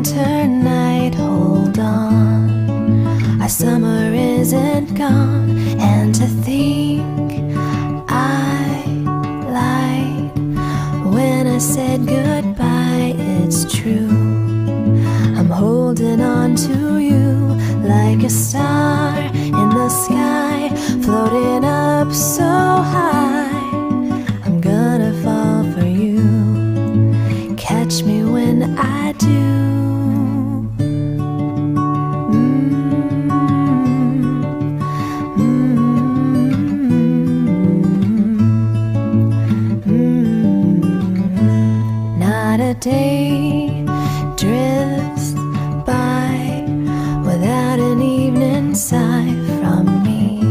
winter night, hold on, our summer isn't gone. And to think I lied when I said goodbye, it's true. I'm holding on to you like a star in the sky, floating up so high. I'm gonna fall for you, catch me when I do. Not a day drifts by without an evening sigh from me.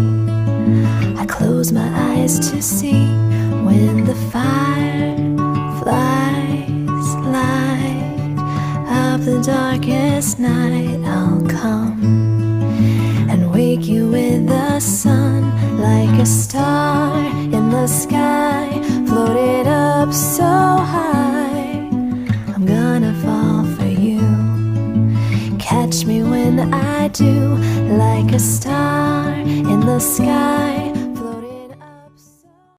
I close my eyes to see when the fireflies light up the darkest night. I'll come and wake you with the sun like a star in the sky, floated up so high. I'm gonna fall for you, catch me when I do, like a star in the sky,